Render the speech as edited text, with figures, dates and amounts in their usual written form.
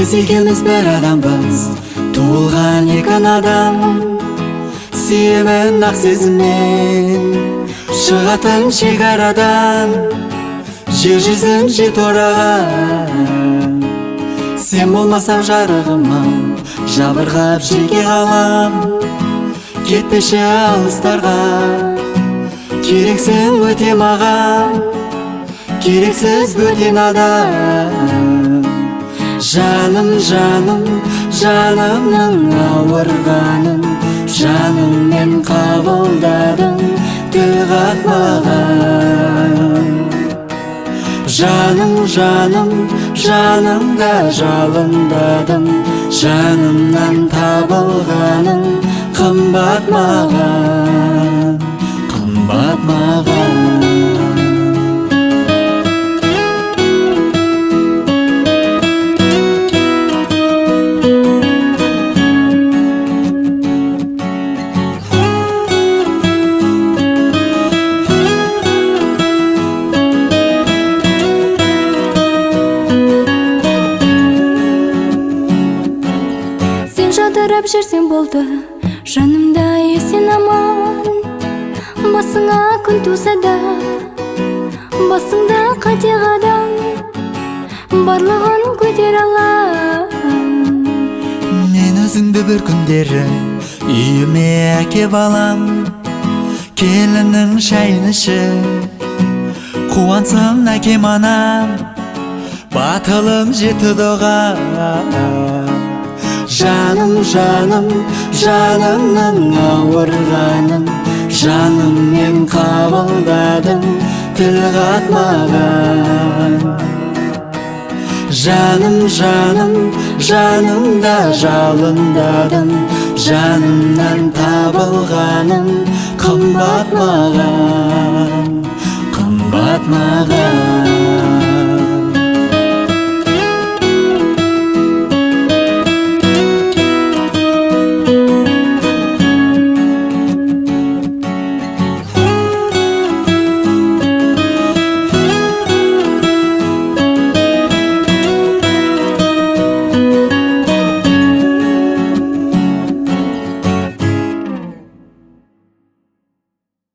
Biz ikimiz bir adamız, tuğulgan ekan adam. Suyman aq sezimmen, шығатын шекарадан. Жер жүзін жет ораған, сен болмасаң жарығым-ау, жабырғап жеке қалам. Кетпеші алыстарға, керексің өте маған, керексіз бөтен адам. Жаным, жаным, жанымның ауырғанын жаныммен қабылдадың, тіл қатпаған. Жаным, жаным, жанымда жалындадым, жанымнан табылғаның қымбат маған, қымбат маған. Жадырап жүрсең болды, жанымда есен аман. Басыңа күн туса да, басыңда қате қадам, барлығын көтер алам. Мен өзіңді бір күндері үйіме әкеп алам. Келіннің шайын ішіп қуансам әкем анам, батылым жетті доға. Жаным, жаным, жанымның ауырғанын жаныммен қабылдадым, тіл қатпаған. Жаным, жаным, жанымда жалындадым, жанымнан табылғаным қымбат маған, қымбат маған.